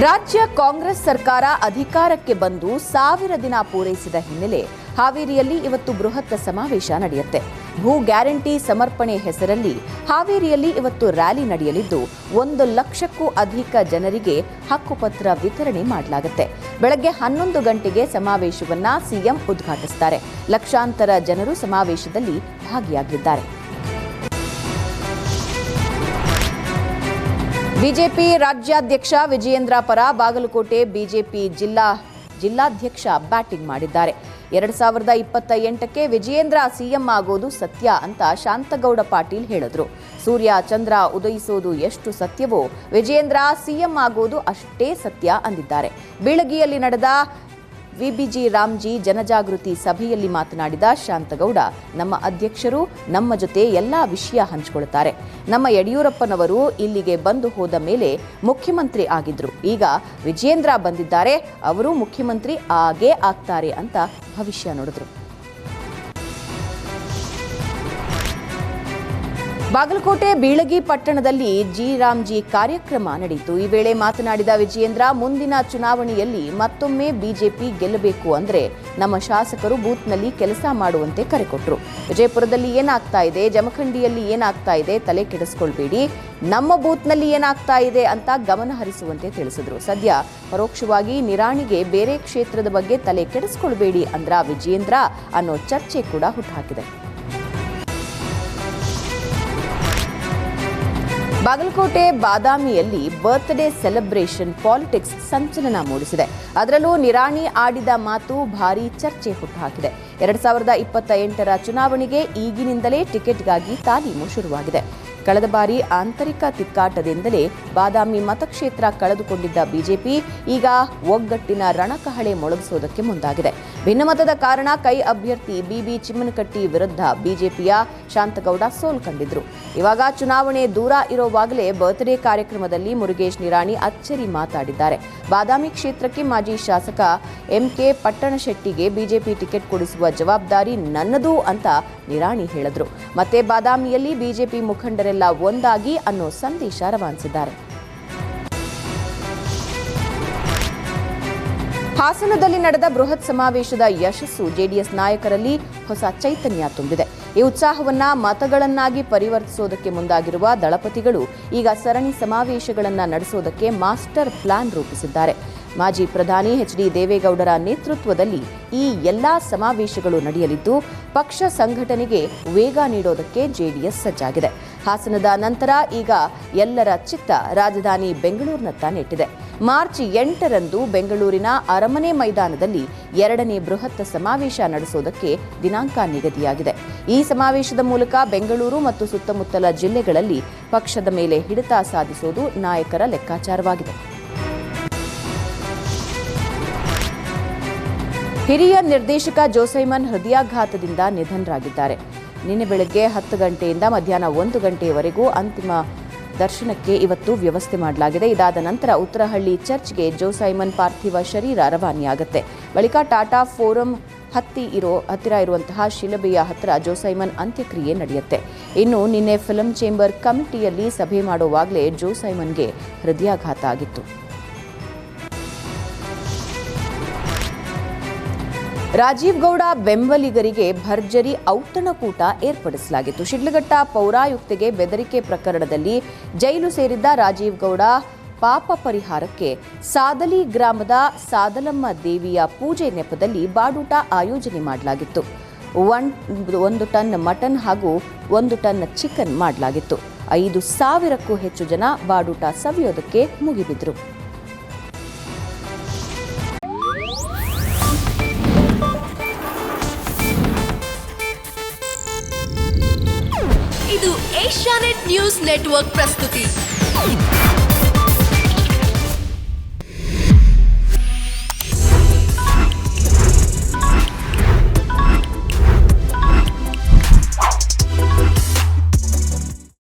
ರಾಜ್ಯ ಕಾಂಗ್ರೆಸ್ ಸರ್ಕಾರ ಅಧಿಕಾರಕ್ಕೆ ಬಂದು 1000 ದಿನ ಪೂರೈಸಿದ ಹಿನ್ನೆಲೆ ಹಾವೇರಿಯಲ್ಲಿ ಇವತ್ತು ಬೃಹತ್ ಸಮಾವೇಶ ನಡೆಯುತ್ತೆ. ಭೂ ಗ್ಯಾರಂಟಿ ಸಮರ್ಪಣೆ ಹೆಸರಲ್ಲಿ ಹಾವೇರಿಯಲ್ಲಿ ಇವತ್ತು ರ್ಯಾಲಿ ನಡೆಯಲಿದ್ದು 1 ಲಕ್ಷಕ್ಕೂ ಅಧಿಕ ಜನರಿಗೆ ಹಕ್ಕುಪತ್ರ ವಿತರಣೆ ಮಾಡಲಾಗುತ್ತೆ. ಬೆಳಗ್ಗೆ 11 ಗಂಟೆಗೆ ಸಮಾವೇಶವನ್ನ ಸಿಎಂ ಉದ್ಘಾಟಿಸುತ್ತಾರೆ. ಲಕ್ಷಾಂತರ ಜನರು ಸಮಾವೇಶದಲ್ಲಿ ಭಾಗಿಯಾಗಲಿದ್ದಾರೆ. ಬಿಜೆಪಿ ರಾಜ್ಯಾಧ್ಯಕ್ಷ ವಿಜಯೇಂದ್ರ ಪರ ಬಾಗಲಕೋಟೆ ಬಿಜೆಪಿ ಜಿಲ್ಲಾಧ್ಯಕ್ಷ ಬ್ಯಾಟಿಂಗ್ ಮಾಡಿದ್ದಾರೆ. 2028ಕ್ಕೆ ವಿಜಯೇಂದ್ರ ಸಿಎಂ ಆಗೋದು ಸತ್ಯ ಅಂತ ಶಾಂತಗೌಡ ಪಾಟೀಲ್ ಹೇಳಿದ್ರು. ಸೂರ್ಯ ಚಂದ್ರ ಉದಯಿಸೋದು ಎಷ್ಟು ಸತ್ಯವೋ ವಿಜಯೇಂದ್ರ ಸಿಎಂ ಆಗೋದು ಅಷ್ಟೇ ಸತ್ಯ ಅಂದಿದ್ದಾರೆ. ಬೀಳಗಿಯಲ್ಲಿ ನಡೆದ ವಿಬಿಜಿ ರಾಮ್ಜಿ ಜನಜಾಗೃತಿ ಸಭೆಯಲ್ಲಿ ಮಾತನಾಡಿದ ಶಾಂತಗೌಡ, ನಮ್ಮ ಅಧ್ಯಕ್ಷರು ನಮ್ಮ ಜೊತೆ ಎಲ್ಲ ವಿಷಯ ಹಂಚಿಕೊಳ್ಳುತ್ತಾರೆ. ನಮ್ಮ ಯಡಿಯೂರಪ್ಪನವರು ಇಲ್ಲಿಗೆ ಬಂದು ಹೋದ ಮೇಲೆ ಮುಖ್ಯಮಂತ್ರಿ ಆಗಿದ್ರು. ಈಗ ವಿಜಯೇಂದ್ರ ಬಂದಿದ್ದಾರೆ, ಅವರು ಮುಖ್ಯಮಂತ್ರಿ ಆಗೇ ಆಗ್ತಾರೆ ಅಂತ ಭವಿಷ್ಯ ನುಡಿದ್ರು. ಬಾಗಲಕೋಟೆ ಬೀಳಗಿ ಪಟ್ಟಣದಲ್ಲಿ ರಾಮ್ಜಿ ಕಾರ್ಯಕ್ರಮ ನಡೆಯಿತು. ಈ ವೇಳೆ ಮಾತನಾಡಿದ ವಿಜಯೇಂದ್ರ, ಮುಂದಿನ ಚುನಾವಣೆಯಲ್ಲಿ ಮತ್ತೊಮ್ಮೆ ಬಿಜೆಪಿ ಗೆಲ್ಲಬೇಕು ಅಂದ್ರೆ ನಮ್ಮ ಶಾಸಕರು ಬೂತ್ನಲ್ಲಿ ಕೆಲಸ ಮಾಡುವಂತೆ ಕರೆ ಕೊಟ್ಟರು. ವಿಜಯಪುರದಲ್ಲಿ ಏನಾಗ್ತಾ ಇದೆ, ಜಮಖಂಡಿಯಲ್ಲಿ ಏನಾಗ್ತಾ ಇದೆ ತಲೆ ಕೆಡಿಸ್ಕೊಳ್ಬೇಡಿ, ನಮ್ಮ ಬೂತ್ನಲ್ಲಿ ಏನಾಗ್ತಾ ಇದೆ ಅಂತ ಗಮನ ಹರಿಸುವಂತೆ ತಿಳಿಸಿದ್ರು. ಸದ್ಯ ಪರೋಕ್ಷವಾಗಿ ನಿರಾಣಿಗೆ ಬೇರೆ ಕ್ಷೇತ್ರದ ಬಗ್ಗೆ ತಲೆ ಕೆಡಿಸ್ಕೊಳ್ಬೇಡಿ ಅಂದ್ರ ವಿಜಯೇಂದ್ರ ಅನ್ನೋ ಚರ್ಚೆ ಕೂಡ ಹುಟ್ಟುಹಾಕಿದೆ. ಬಾಗಲಕೋಟೆ ಬಾದಾಮಿಯಲ್ಲಿ ಬರ್ತ್ಡೇ ಸೆಲೆಬ್ರೇಷನ್ ಪಾಲಿಟಿಕ್ಸ್ ಸಂಚಲನ ಮೂಡಿಸಿದೆ. ಅದರಲ್ಲೂ ನಿರಾಣಿ ಆಡಿದ ಮಾತು ಭಾರೀ ಚರ್ಚೆ ಹುಟ್ಟುಹಾಕಿದೆ. 2028ರ ಚುನಾವಣೆಗೆ ಈಗಿನಿಂದಲೇ ಟಿಕೆಟ್ಗಾಗಿ ತಾಲೀಮು ಶುರುವಾಗಿದೆ. ಕಳೆದ ಬಾರಿ ಆಂತರಿಕ ತಿಕ್ಕಾಟದಿಂದಲೇ ಬಾದಾಮಿ ಮತಕ್ಷೇತ್ರ ಕಳೆದುಕೊಂಡಿದ್ದ ಬಿಜೆಪಿ ಈಗ ಒಗ್ಗಟ್ಟಿನ ರಣಕಹಳೆ ಮೊಳಗಿಸೋದಕ್ಕೆ ಮುಂದಾಗಿದೆ. ಭಿನ್ನಮತದ ಕಾರಣ ಕೈ ಅಭ್ಯರ್ಥಿ ಬಿಬಿ ಚಿಮ್ಮನಕಟ್ಟಿ ವಿರುದ್ಧ ಬಿಜೆಪಿಯ ಶಾಂತಗೌಡ ಸೋಲು ಕಂಡಿದ್ರು. ಇವಾಗ ಚುನಾವಣೆ ದೂರ ಇರೋವಾಗಲೇ ಬರ್ತ್ಡೇ ಕಾರ್ಯಕ್ರಮದಲ್ಲಿ ಮುರುಗೇಶ್ ನಿರಾಣಿ ಅಚ್ಚರಿ ಮಾತಾಡಿದ್ದಾರೆ. ಬಾದಾಮಿ ಕ್ಷೇತ್ರಕ್ಕೆ ಮಾಜಿ ಶಾಸಕ ಎಂಕೆ ಪಟ್ಟಣಶೆಟ್ಟಿಗೆ ಬಿಜೆಪಿ ಟಿಕೆಟ್ ಕೊಡಿಸುವ ಜವಾಬ್ದಾರಿ ನನ್ನದು ಅಂತ ನಿರಾಣಿ ಹೇಳಿದ್ರು. ಮತ್ತೆ ಬಾದಾಮಿಯಲ್ಲಿ ಬಿಜೆಪಿ ಮುಖಂಡರೆಲ್ಲ ಒಂದಾಗಿ ಅನ್ನೋ ಸಂದೇಶ ರವಾನಿಸಿದ್ದಾರೆ. ಹಾಸನದಲ್ಲಿ ನಡೆದ ಬೃಹತ್ ಸಮಾವೇಶದ ಯಶಸ್ಸು ಜೆಡಿಎಸ್ ನಾಯಕರಲ್ಲಿ ಹೊಸ ಚೈತನ್ಯ ತುಂಬಿದೆ. ಈ ಉತ್ಸಾಹವನ್ನ ಮತಗಳನ್ನಾಗಿ ಪರಿವರ್ತಿಸೋದಕ್ಕೆ ಮುಂದಾಗಿರುವ ದಳಪತಿಗಳು ಈಗ ಸರಣಿ ಸಮಾವೇಶಗಳನ್ನು ನಡೆಸೋದಕ್ಕೆ ಮಾಸ್ಟರ್ ಪ್ಲಾನ್ ರೂಪಿಸಿದ್ದಾರೆ. ಮಾಜಿ ಪ್ರಧಾನಿ ಎಚ್.ಡಿ. ದೇವೇಗೌಡರ ನೇತೃತ್ವದಲ್ಲಿ ಈ ಎಲ್ಲಾ ಸಮಾವೇಶಗಳು ನಡೆಯಲಿದ್ದು ಪಕ್ಷ ಸಂಘಟನೆಗೆ ವೇಗ ನೀಡೋದಕ್ಕೆ ಜೆಡಿಎಸ್ ಸಜ್ಜಾಗಿದೆ. ಹಾಸನದ ನಂತರ ಈಗ ಎಲ್ಲರ ಚಿತ್ತ ರಾಜಧಾನಿ ಬೆಂಗಳೂರಿನತ್ತ ನೆಟ್ಟಿದೆ. ಮಾರ್ಚ್ 8ರಂದು ಬೆಂಗಳೂರಿನ ಅರಮನೆ ಮೈದಾನದಲ್ಲಿ 2ನೇ ಬೃಹತ್ ಸಮಾವೇಶ ನಡೆಸೋದಕ್ಕೆ ದಿನಾಂಕ ನಿಗದಿಯಾಗಿದೆ. ಈ ಸಮಾವೇಶದ ಮೂಲಕ ಬೆಂಗಳೂರು ಮತ್ತು ಸುತ್ತಮುತ್ತಲ ಜಿಲ್ಲೆಗಳಲ್ಲಿ ಪಕ್ಷದ ಮೇಲೆ ಹಿಡಿತ ಸಾಧಿಸೋದು ನಾಯಕರ ಲೆಕ್ಕಾಚಾರವಾಗಿದೆ. ಹಿರಿಯ ನಿರ್ದೇಶಕ ಜೋಸೈಮನ್ ಹೃದಯಾಘಾತದಿಂದ ನಿಧನರಾಗಿದ್ದಾರೆ. ನಿನ್ನೆ ಬೆಳಗ್ಗೆ 10 ಗಂಟೆಯಿಂದ ಮಧ್ಯಾಹ್ನ 1 ಗಂಟೆಯವರೆಗೂ ಅಂತಿಮ ದರ್ಶನಕ್ಕೆ ಇವತ್ತು ವ್ಯವಸ್ಥೆ ಮಾಡಲಾಗಿದೆ. ಇದಾದ ನಂತರ ಉತ್ತರಹಳ್ಳಿ ಚರ್ಚ್ಗೆ ಜೋಸೈಮನ್ ಪಾರ್ಥಿವ ಶರೀರ ರವಾನೆಯಾಗುತ್ತೆ. ಬಳಿಕ ಟಾಟಾ ಫೋರಂ ಹತ್ತಿರ ಇರುವಂತಹ ಶಿಲಬೆಯ ಹತ್ತಿರ ಜೋಸೈಮನ್ ಅಂತ್ಯಕ್ರಿಯೆ ನಡೆಯುತ್ತೆ. ಇನ್ನು ನಿನ್ನೆ ಫಿಲ್ಮ್ ಚೇಂಬರ್ ಕಮಿಟಿಯಲ್ಲಿ ಸಭೆ ಮಾಡುವಾಗಲೇ ಜೋಸೈಮನ್ಗೆ ಹೃದಯಾಘಾತ ಆಗಿತ್ತು. ರಾಜೀವ್ ಗೌಡ ಬೆಂಬಲಿಗರಿಗೆ ಭರ್ಜರಿ ಔತಣಕೂಟ ಏರ್ಪಡಿಸಲಾಗಿತ್ತು. ಶಿಡ್ಲಘಟ್ಟ ಪೌರಾಯುಕ್ತೆಗೆ ಬೆದರಿಕೆ ಪ್ರಕರಣದಲ್ಲಿ ಜೈಲು ಸೇರಿದ್ದ ರಾಜೀವ್ ಗೌಡ ಪಾಪ ಪರಿಹಾರಕ್ಕೆ ಸಾದಲಿ ಗ್ರಾಮದ ಸಾದಲಮ್ಮ ದೇವಿಯ ಪೂಜೆ ನೆಪದಲ್ಲಿ ಬಾಡೂಟ ಆಯೋಜನೆ ಮಾಡಲಾಗಿತ್ತು. 1 ಟನ್ ಮಟನ್ ಹಾಗೂ 1 ಟನ್ ಚಿಕನ್ ಮಾಡಲಾಗಿತ್ತು. 5,000ಕ್ಕೂ ಹೆಚ್ಚು ಜನ ಬಾಡೂಟ ಸವಿಯೋದಕ್ಕೆ ಮುಗಿಬಿದ್ರು. ಇದು ಏಷ್ಯಾನೆಟ್ ನ್ಯೂಸ್ ನೆಟ್ವರ್ಕ್ ಪ್ರಸ್ತುತಿ.